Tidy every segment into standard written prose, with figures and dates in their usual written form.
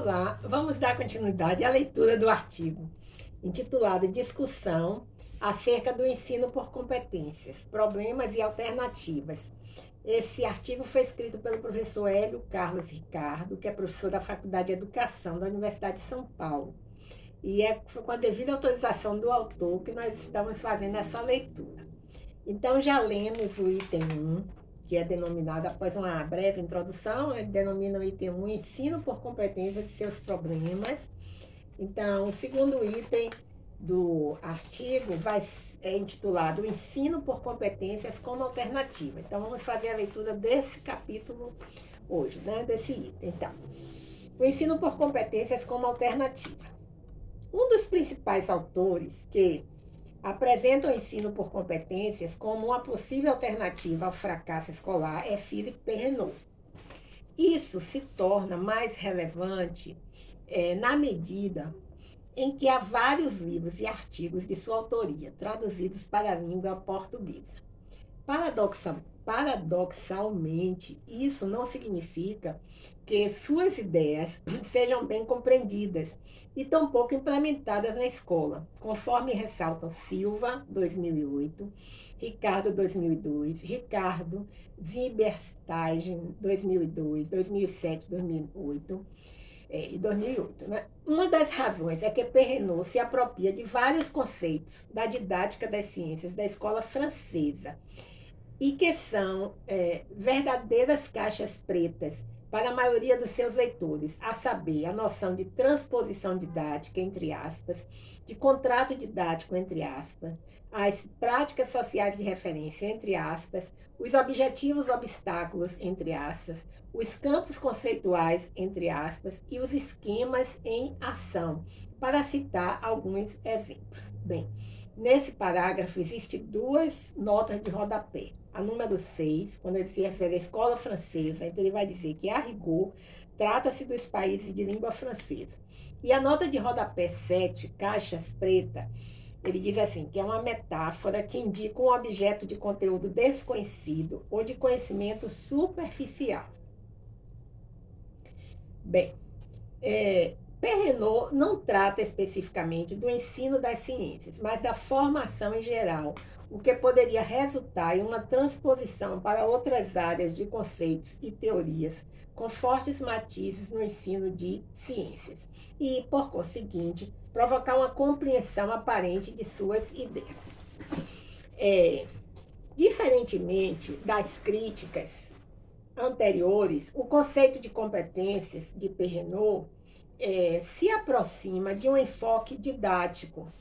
Olá, vamos dar continuidade à leitura do artigo intitulado Discussão acerca do ensino por competências, problemas e alternativas. Esse artigo foi escrito pelo professor Hélio Carlos Ricardo, que é professor da Faculdade de Educação da Universidade de São Paulo. E foi com a devida autorização do autor que nós estamos fazendo essa leitura. Então, já lemos o item 1, que é denominado, após uma breve introdução, ele denomina o item 1, ensino por competências e seus problemas. Então, o segundo item do artigo é intitulado Ensino por competências como alternativa. Então, vamos fazer a leitura desse capítulo hoje, né? Desse item. Então, o ensino por competências como alternativa. Um dos principais autores que apresenta o ensino por competências como uma possível alternativa ao fracasso escolar é Philippe Perrenot. Isso se torna mais relevante na medida em que há vários livros e artigos de sua autoria traduzidos para a língua portuguesa. Paradoxalmente, isso não significa que suas ideias sejam bem compreendidas e tampouco implementadas na escola, conforme ressaltam Silva, 2008, Ricardo, 2002, Ricardo Zieberstein, 2002, 2007, 2008 e 2008. Né? Uma das razões é que Perrenot se apropria de vários conceitos da didática das ciências da escola francesa, e que são verdadeiras caixas pretas para a maioria dos seus leitores, a saber, a noção de transposição didática, entre aspas, de contrato didático, entre aspas, as práticas sociais de referência, entre aspas, os objetivos obstáculos, entre aspas, os campos conceituais, entre aspas, e os esquemas em ação, para citar alguns exemplos. Bem, nesse parágrafo existem duas notas de rodapé. A número 6, quando ele se refere à escola francesa, então ele vai dizer que, a rigor, trata-se dos países de língua francesa. E a nota de rodapé 7, caixas preta, ele diz assim, que é uma metáfora que indica um objeto de conteúdo desconhecido ou de conhecimento superficial. Bem, Perrenot não trata especificamente do ensino das ciências, mas da formação em geral, o que poderia resultar em uma transposição para outras áreas de conceitos e teorias com fortes matizes no ensino de ciências e, por conseguinte, provocar uma compreensão aparente de suas ideias. Diferentemente das críticas anteriores, o conceito de competências de Perrenot se aproxima de um enfoque didático,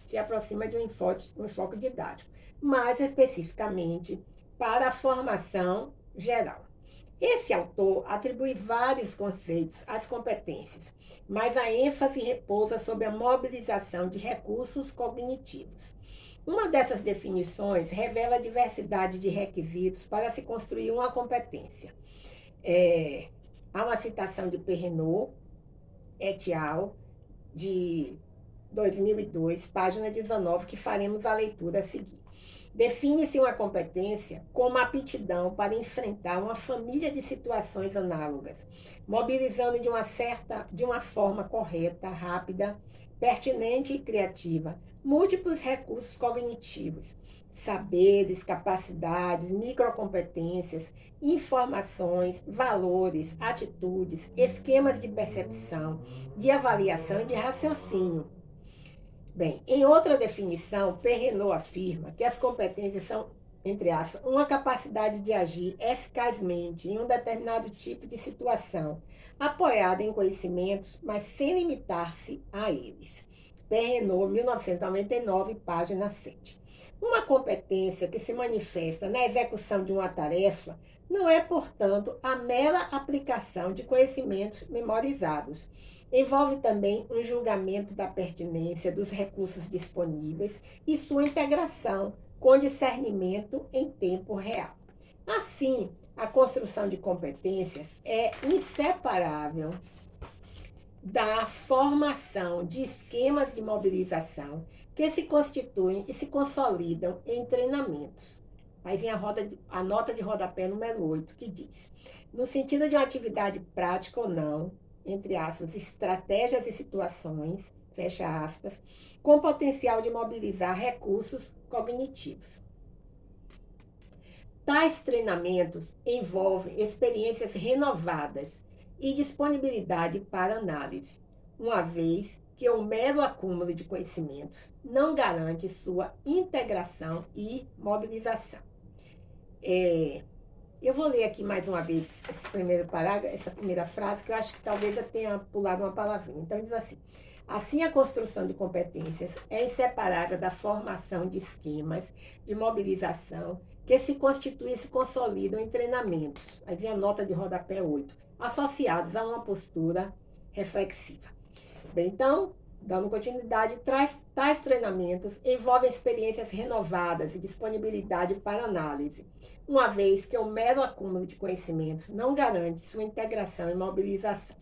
mais especificamente para a formação geral. Esse autor atribui vários conceitos às competências, mas a ênfase repousa sobre a mobilização de recursos cognitivos. Uma dessas definições revela a diversidade de requisitos para se construir uma competência. Há uma citação de Perrenot, et al., de 2002, página 19, que faremos a leitura a seguir. Define-se uma competência como a aptidão para enfrentar uma família de situações análogas, mobilizando de uma forma correta, rápida, pertinente e criativa, múltiplos recursos cognitivos, saberes, capacidades, microcompetências, informações, valores, atitudes, esquemas de percepção, de avaliação e de raciocínio. Bem, em outra definição, Perrenot afirma que as competências são, entre aspas, uma capacidade de agir eficazmente em um determinado tipo de situação, apoiada em conhecimentos, mas sem limitar-se a eles. Perrenot, 1999, página 7. Uma competência que se manifesta na execução de uma tarefa não é, portanto, a mera aplicação de conhecimentos memorizados. Envolve também um julgamento da pertinência dos recursos disponíveis e sua integração com discernimento em tempo real. Assim, a construção de competências é inseparável da formação de esquemas de mobilização que se constituem e se consolidam em treinamentos. Aí vem a nota de rodapé número 8, que diz: no sentido de uma atividade prática ou não, entre aspas, estratégias e situações, fecha aspas, com potencial de mobilizar recursos cognitivos. Tais treinamentos envolvem experiências renovadas e disponibilidade para análise, uma vez que o mero acúmulo de conhecimentos não garante sua integração e mobilização. Eu vou ler aqui mais uma vez esse primeiro parágrafo, essa primeira frase, que eu acho que talvez eu tenha pulado uma palavrinha. Então, diz assim, a construção de competências é inseparável da formação de esquemas de mobilização que se constituem e se consolidam em treinamentos. Aí vem a nota de rodapé 8, associados a uma postura reflexiva. Bem, então, dando continuidade, tais treinamentos envolvem experiências renovadas e disponibilidade para análise, uma vez que o mero acúmulo de conhecimentos não garante sua integração e mobilização.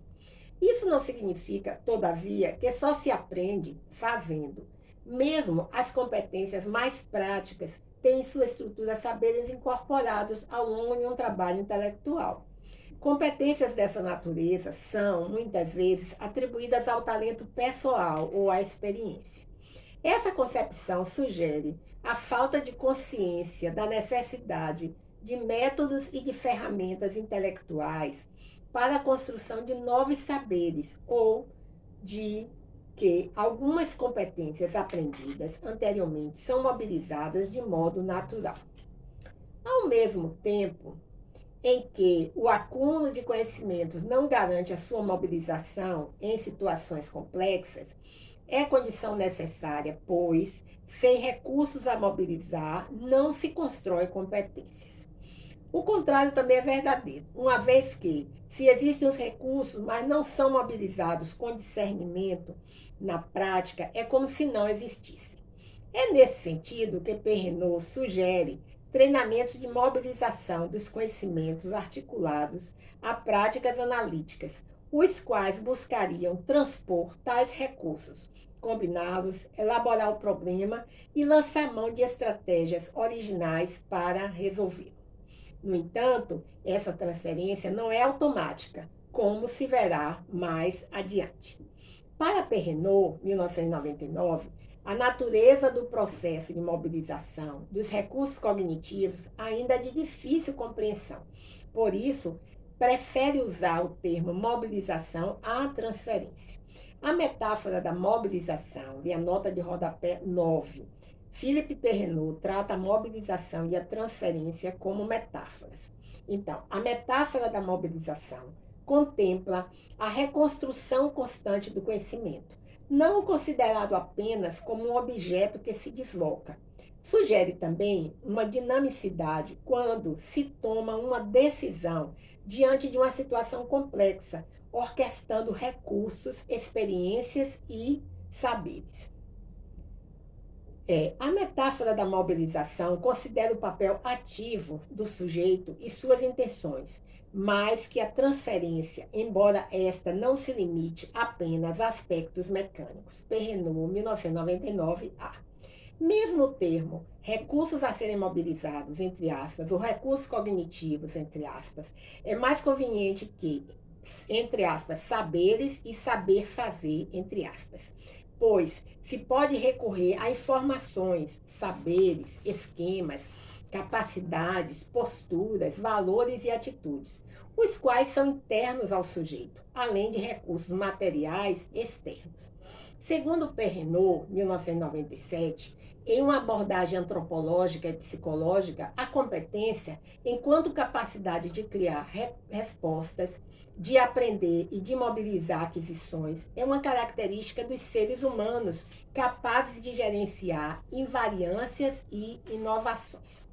Isso não significa, todavia, que só se aprende fazendo. Mesmo as competências mais práticas têm em sua estrutura saberes incorporados ao longo de um trabalho intelectual. Competências dessa natureza são, muitas vezes, atribuídas ao talento pessoal ou à experiência. Essa concepção sugere a falta de consciência da necessidade de métodos e de ferramentas intelectuais para a construção de novos saberes ou de que algumas competências aprendidas anteriormente são mobilizadas de modo natural. Ao mesmo tempo em que o acúmulo de conhecimentos não garante a sua mobilização em situações complexas, é condição necessária, pois, sem recursos a mobilizar, não se constrói competências. O contrário também é verdadeiro, uma vez que, se existem os recursos, mas não são mobilizados com discernimento na prática, é como se não existissem. É nesse sentido que Perrenot sugere treinamentos de mobilização dos conhecimentos articulados a práticas analíticas, os quais buscariam transpor tais recursos, combiná-los, elaborar o problema e lançar mão de estratégias originais para resolvê-lo. No entanto, essa transferência não é automática, como se verá mais adiante. Para Perrenot, 1999, a natureza do processo de mobilização dos recursos cognitivos ainda é de difícil compreensão. Por isso, prefere usar o termo mobilização à transferência. A metáfora da mobilização, e a nota de rodapé 9, Philippe Perrenot trata a mobilização e a transferência como metáforas. Então, a metáfora da mobilização contempla a reconstrução constante do conhecimento, não considerado apenas como um objeto que se desloca. Sugere também uma dinamicidade quando se toma uma decisão diante de uma situação complexa, orquestrando recursos, experiências e saberes. A metáfora da mobilização considera o papel ativo do sujeito e suas intenções, mais que a transferência, embora esta não se limite apenas a aspectos mecânicos. Perrenot, 1999a. Mesmo o termo recursos a serem mobilizados, entre aspas, ou recursos cognitivos, entre aspas, é mais conveniente que, entre aspas, saberes e saber fazer, entre aspas, pois se pode recorrer a informações, saberes, esquemas, capacidades, posturas, valores e atitudes, os quais são internos ao sujeito, além de recursos materiais externos. Segundo Perrenot, 1997, em uma abordagem antropológica e psicológica, a competência, enquanto capacidade de criar respostas, de aprender e de mobilizar aquisições, é uma característica dos seres humanos capazes de gerenciar invariâncias e inovações.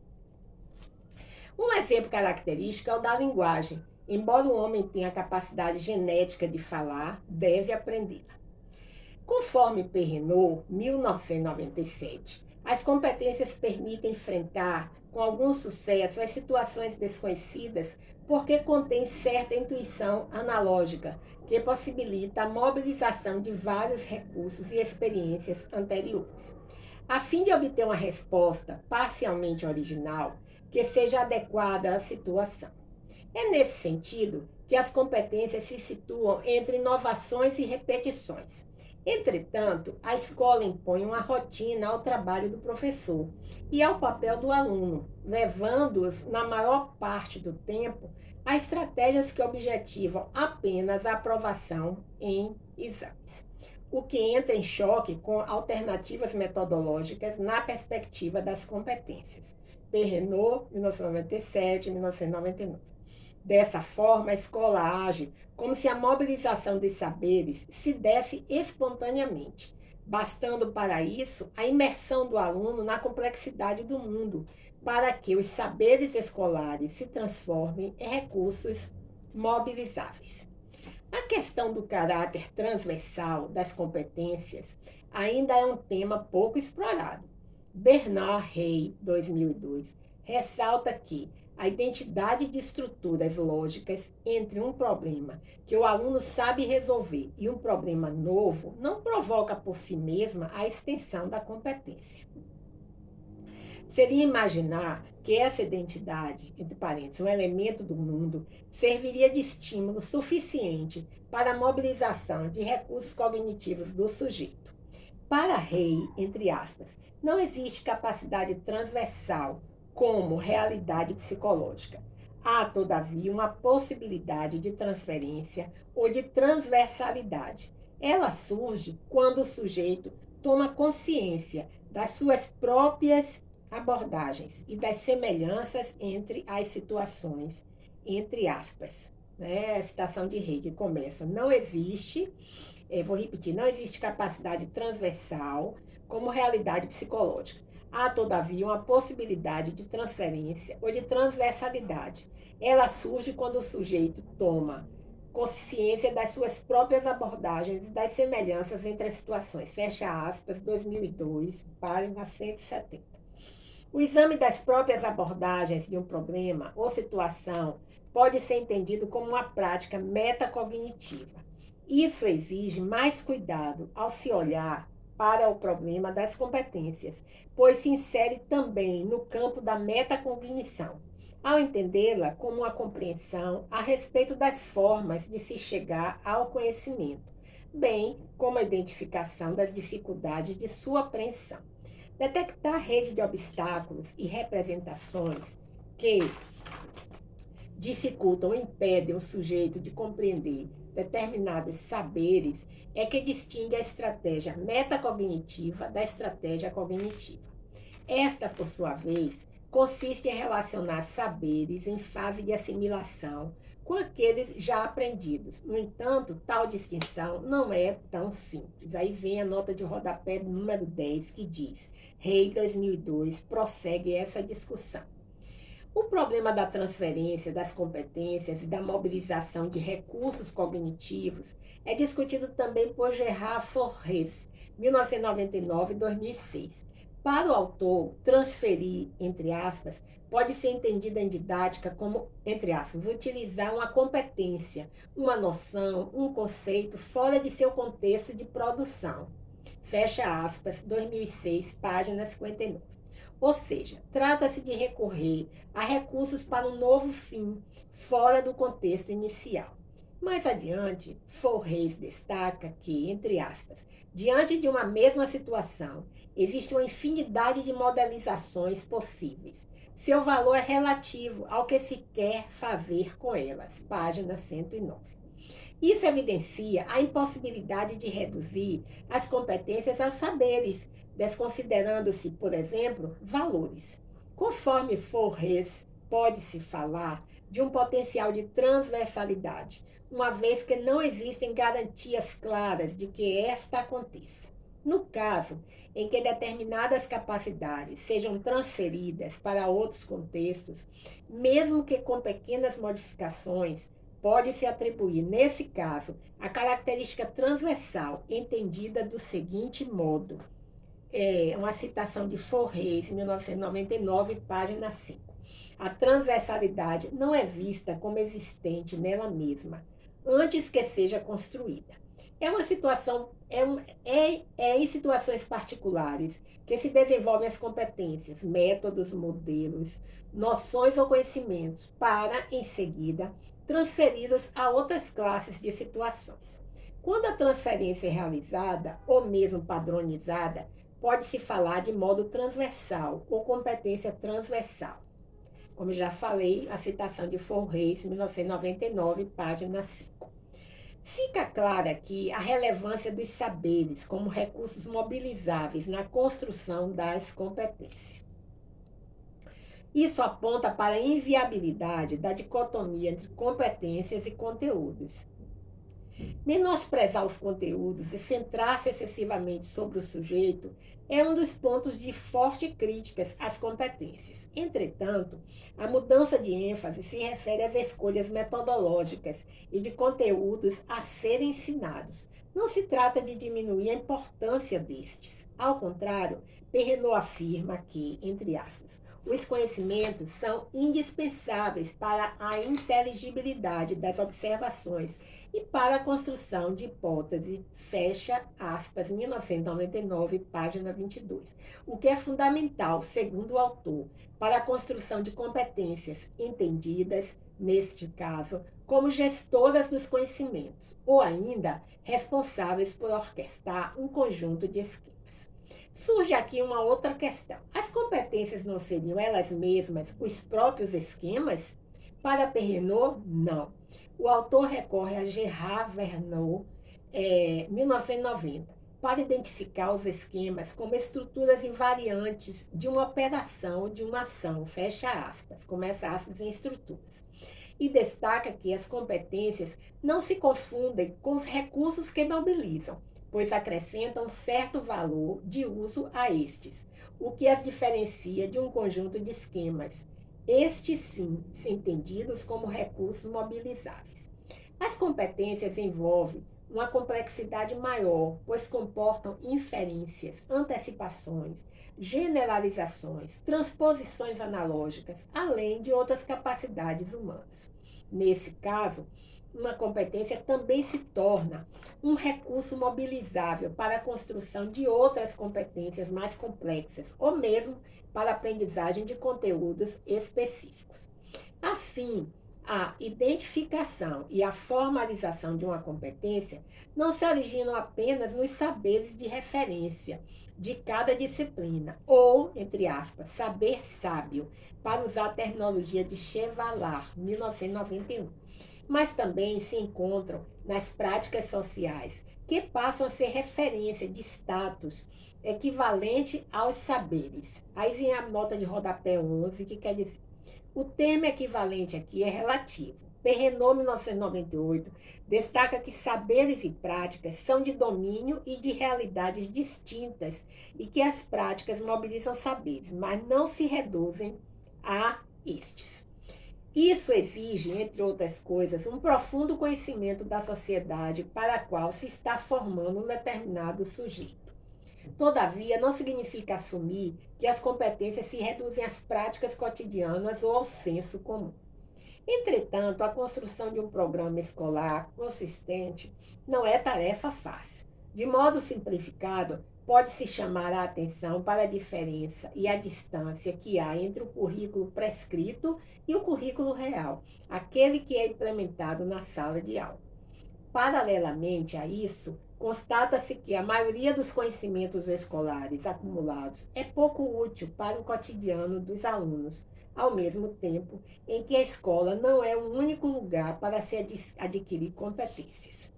Um exemplo característico é o da linguagem. Embora o homem tenha a capacidade genética de falar, deve aprendê-la. Conforme Perrenot, 1997, as competências permitem enfrentar com algum sucesso as situações desconhecidas porque contém certa intuição analógica que possibilita a mobilização de vários recursos e experiências anteriores. A fim de obter uma resposta parcialmente original que seja adequada à situação. É nesse sentido que as competências se situam entre inovações e repetições. Entretanto, a escola impõe uma rotina ao trabalho do professor e ao papel do aluno, levando-os, na maior parte do tempo, a estratégias que objetivam apenas a aprovação em exames, o que entra em choque com alternativas metodológicas na perspectiva das competências. Perrenot, 1997 e 1999. Dessa forma, a escola age como se a mobilização dos saberes se desse espontaneamente, bastando para isso a imersão do aluno na complexidade do mundo, para que os saberes escolares se transformem em recursos mobilizáveis. A questão do caráter transversal das competências ainda é um tema pouco explorado. Bernard Rey, 2002, ressalta que a identidade de estruturas lógicas entre um problema que o aluno sabe resolver e um problema novo não provoca por si mesma a extensão da competência. Seria imaginar que essa identidade, entre parênteses, um elemento do mundo, serviria de estímulo suficiente para a mobilização de recursos cognitivos do sujeito. Para Rey, entre aspas, não existe capacidade transversal como realidade psicológica. Há, todavia, uma possibilidade de transferência ou de transversalidade. Ela surge quando o sujeito toma consciência das suas próprias abordagens e das semelhanças entre as situações, entre aspas. Né? A citação de Rey que começa, não existe, vou repetir, não existe capacidade transversal como realidade psicológica. Há, todavia, uma possibilidade de transferência ou de transversalidade. Ela surge quando o sujeito toma consciência das suas próprias abordagens e das semelhanças entre as situações. Fecha aspas, 2002, página 170. O exame das próprias abordagens de um problema ou situação pode ser entendido como uma prática metacognitiva. Isso exige mais cuidado ao se olhar para o problema das competências, pois se insere também no campo da metacognição, ao entendê-la como uma compreensão a respeito das formas de se chegar ao conhecimento, bem como a identificação das dificuldades de sua apreensão. Detectar rede de obstáculos e representações que dificultam ou impedem o sujeito de compreender determinados saberes é que distingue a estratégia metacognitiva da estratégia cognitiva. Esta, por sua vez, consiste em relacionar saberes em fase de assimilação com aqueles já aprendidos. No entanto, tal distinção não é tão simples. Aí vem a nota de rodapé número 10, que diz: Rey, 2002, prossegue essa discussão. O problema da transferência das competências e da mobilização de recursos cognitivos é discutido também por Gerard Forres, 1999 e 2006. Para o autor, transferir, entre aspas, pode ser entendida em didática como, entre aspas, utilizar uma competência, uma noção, um conceito fora de seu contexto de produção. Fecha aspas, 2006, página 59. Ou seja, trata-se de recorrer a recursos para um novo fim, fora do contexto inicial. Mais adiante, Forres destaca que, entre aspas, diante de uma mesma situação, existe uma infinidade de modelizações possíveis. Seu valor é relativo ao que se quer fazer com elas. Página 109. Isso evidencia a impossibilidade de reduzir as competências aos saberes, desconsiderando-se, por exemplo, valores. Conforme Forres, pode-se falar de um potencial de transversalidade, uma vez que não existem garantias claras de que esta aconteça. No caso em que determinadas capacidades sejam transferidas para outros contextos, mesmo que com pequenas modificações, pode-se atribuir, nesse caso, a característica transversal, entendida do seguinte modo. Uma citação de Forres, 1999, página 5. A transversalidade não é vista como existente nela mesma, antes que seja construída. É uma situação, em situações particulares que se desenvolvem as competências, métodos, modelos, noções ou conhecimentos, para, em seguida, transferidos a outras classes de situações. Quando a transferência é realizada, ou mesmo padronizada, pode-se falar de modo transversal ou competência transversal. Como já falei, a citação de Forreis, 1999, página 5. Fica clara aqui a relevância dos saberes como recursos mobilizáveis na construção das competências. Isso aponta para a inviabilidade da dicotomia entre competências e conteúdos. Menosprezar os conteúdos e centrar-se excessivamente sobre o sujeito é um dos pontos de forte críticas às competências. Entretanto, a mudança de ênfase se refere às escolhas metodológicas e de conteúdos a serem ensinados. Não se trata de diminuir a importância destes. Ao contrário, Perrenot afirma que, entre aspas, os conhecimentos são indispensáveis para a inteligibilidade das observações e para a construção de hipóteses, fecha aspas, 1999, página 22. O que é fundamental, segundo o autor, para a construção de competências entendidas, neste caso, como gestoras dos conhecimentos, ou ainda responsáveis por orquestrar um conjunto de esquemas. Surge aqui uma outra questão. As competências não seriam elas mesmas os próprios esquemas? Para Perrenot, não. O autor recorre a Gerard Verneau, 1990, para identificar os esquemas como estruturas invariantes de uma operação ou de uma ação, fecha aspas, começa aspas em estruturas. E destaca que as competências não se confundem com os recursos que mobilizam, pois acrescentam certo valor de uso a estes, o que as diferencia de um conjunto de esquemas, estes sim, entendidos como recursos mobilizáveis. As competências envolvem uma complexidade maior, pois comportam inferências, antecipações, generalizações, transposições analógicas, além de outras capacidades humanas. Nesse caso, uma competência também se torna um recurso mobilizável para a construção de outras competências mais complexas, ou mesmo para a aprendizagem de conteúdos específicos. Assim, a identificação e a formalização de uma competência não se originam apenas nos saberes de referência de cada disciplina, ou, entre aspas, saber sábio, para usar a terminologia de Chevallard, 1991. Mas também se encontram nas práticas sociais, que passam a ser referência de status equivalente aos saberes. Aí vem a nota de rodapé 11, que quer dizer, o termo equivalente aqui é relativo. Perrenot, 1998, destaca que saberes e práticas são de domínio e de realidades distintas e que as práticas mobilizam saberes, mas não se reduzem a estes. Isso exige, entre outras coisas, um profundo conhecimento da sociedade para a qual se está formando um determinado sujeito. Todavia, não significa assumir que as competências se reduzem às práticas cotidianas ou ao senso comum. Entretanto, a construção de um programa escolar consistente não é tarefa fácil. De modo simplificado, pode-se chamar a atenção para a diferença e a distância que há entre o currículo prescrito e o currículo real, aquele que é implementado na sala de aula. Paralelamente a isso, constata-se que a maioria dos conhecimentos escolares acumulados é pouco útil para o cotidiano dos alunos, ao mesmo tempo em que a escola não é o único lugar para se adquirir competências.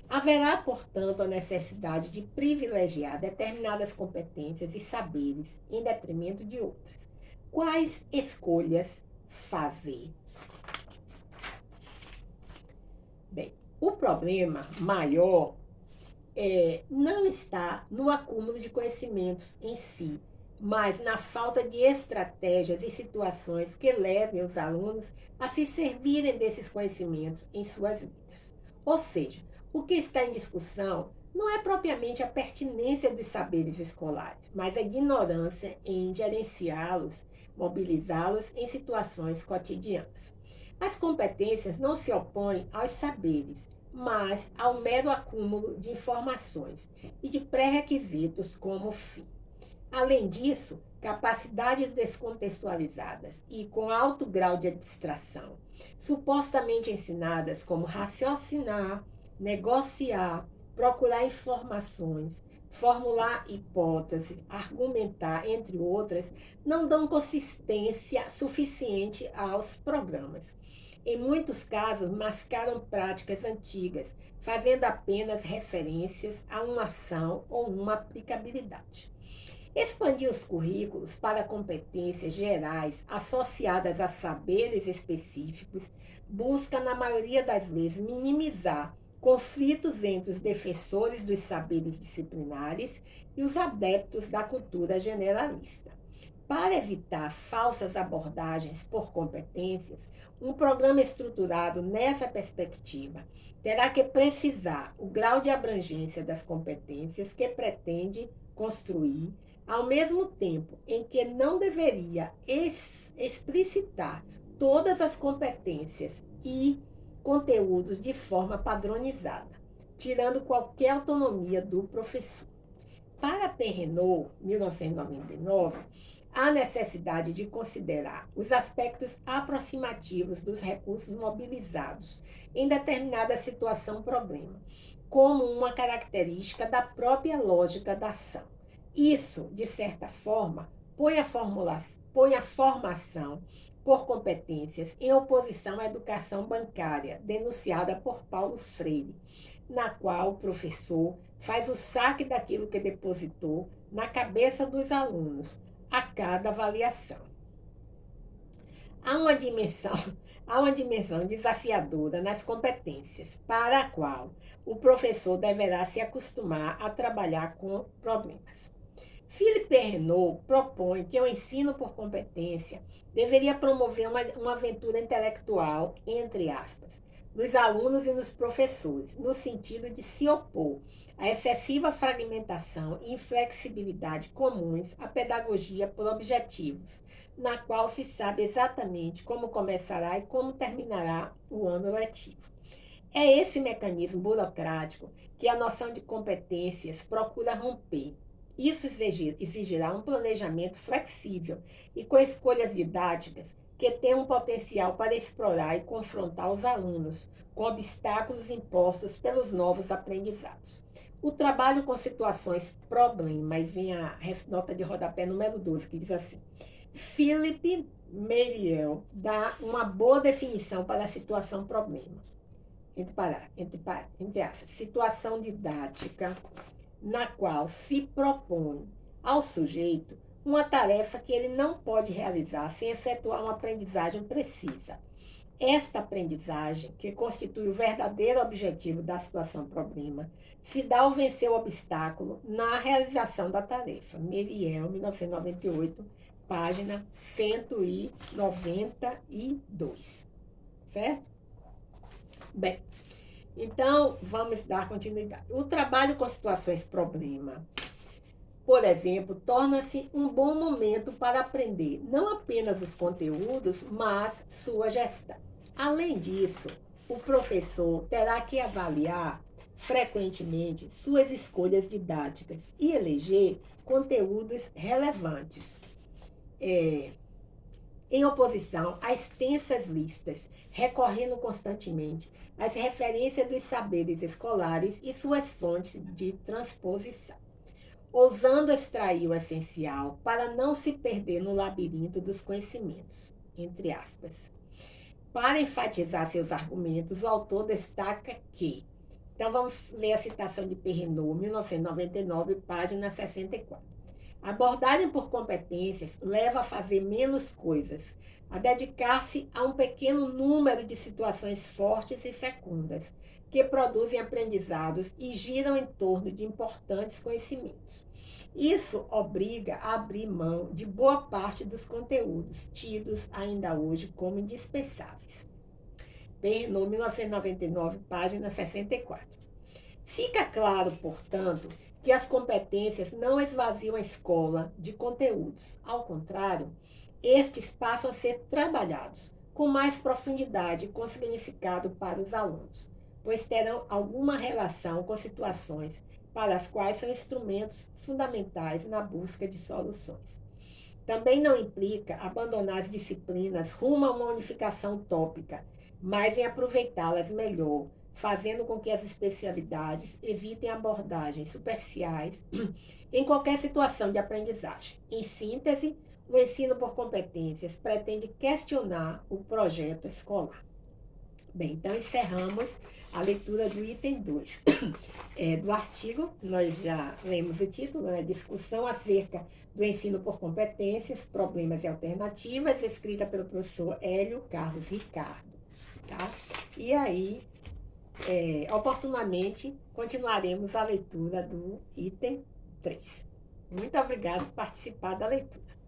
Haverá, portanto, a necessidade de privilegiar determinadas competências e saberes em detrimento de outras. Quais escolhas fazer? Bem, o problema maior não está no acúmulo de conhecimentos em si, mas na falta de estratégias e situações que levem os alunos a se servirem desses conhecimentos em suas vidas. Ou seja, o que está em discussão não é propriamente a pertinência dos saberes escolares, mas a ignorância em gerenciá-los, mobilizá-los em situações cotidianas. As competências não se opõem aos saberes, mas ao mero acúmulo de informações e de pré-requisitos como fim. Além disso, capacidades descontextualizadas e com alto grau de abstração, supostamente ensinadas como raciocinar, negociar, procurar informações, formular hipóteses, argumentar, entre outras, não dão consistência suficiente aos programas. Em muitos casos, mascaram práticas antigas, fazendo apenas referências a uma ação ou uma aplicabilidade. Expandir os currículos para competências gerais associadas a saberes específicos busca, na maioria das vezes, minimizar conflitos entre os defensores dos saberes disciplinares e os adeptos da cultura generalista. Para evitar falsas abordagens por competências, um programa estruturado nessa perspectiva terá que precisar o grau de abrangência das competências que pretende construir, ao mesmo tempo em que não deveria explicitar todas as competências e conteúdos de forma padronizada, tirando qualquer autonomia do professor. Para Perrenot, 1999, há necessidade de considerar os aspectos aproximativos dos recursos mobilizados em determinada situação-problema, como uma característica da própria lógica da ação. Isso, de certa forma, põe a formação por competências em oposição à educação bancária, denunciada por Paulo Freire, na qual o professor faz o saque daquilo que depositou na cabeça dos alunos a cada avaliação. Há uma dimensão desafiadora nas competências, para a qual o professor deverá se acostumar a trabalhar com problemas. Philippe Perrenot propõe que o ensino por competência deveria promover uma aventura intelectual, entre aspas, nos alunos e nos professores, no sentido de se opor à excessiva fragmentação e inflexibilidade comuns à pedagogia por objetivos, na qual se sabe exatamente como começará e como terminará o ano letivo. É esse mecanismo burocrático que a noção de competências procura romper. Isso exigirá um planejamento flexível e com escolhas didáticas que tenham um potencial para explorar e confrontar os alunos com obstáculos impostos pelos novos aprendizados. O trabalho com situações problema, e vem a nota de rodapé número 12, que diz assim: Philippe Meriel dá uma boa definição para a situação problema. Entre aspas, situação didática na qual se propõe ao sujeito uma tarefa que ele não pode realizar sem efetuar uma aprendizagem precisa. Esta aprendizagem, que constitui o verdadeiro objetivo da situação-problema, se dá ao vencer o obstáculo na realização da tarefa. Meriel, 1998, página 192. Certo? Bem, então vamos dar continuidade. O trabalho com situações-problema, por exemplo, torna-se um bom momento para aprender não apenas os conteúdos, mas sua gestão. Além disso, o professor terá que avaliar frequentemente suas escolhas didáticas e eleger conteúdos relevantes, em oposição a extensas listas, recorrendo constantemente às referências dos saberes escolares e suas fontes de transposição, ousando extrair o essencial para não se perder no labirinto dos conhecimentos, entre aspas. Para enfatizar seus argumentos, o autor destaca que... Então, vamos ler a citação de Perrenot, 1999, página 64. A abordagem por competências leva a fazer menos coisas, a dedicar-se a um pequeno número de situações fortes e fecundas, que produzem aprendizados e giram em torno de importantes conhecimentos. Isso obriga a abrir mão de boa parte dos conteúdos tidos ainda hoje como indispensáveis. Perrenot, 1999, página 64. Fica claro, portanto, que as competências não esvaziam a escola de conteúdos. Ao contrário, estes passam a ser trabalhados com mais profundidade e com significado para os alunos. pois terão alguma relação com situações para as quais são instrumentos fundamentais na busca de soluções. Também não implica abandonar as disciplinas rumo a uma unificação tópica, mas em aproveitá-las melhor, fazendo com que as especialidades evitem abordagens superficiais em qualquer situação de aprendizagem. Em síntese, o ensino por competências pretende questionar o projeto escolar. Bem, então encerramos a leitura do item 2 do artigo. Nós já lemos o título, né? Discussão acerca do ensino por competências, problemas e alternativas, escrita pelo professor Hélio Carlos Ricardo. Tá? E aí, oportunamente, continuaremos a leitura do item 3. Muito obrigada por participar da leitura.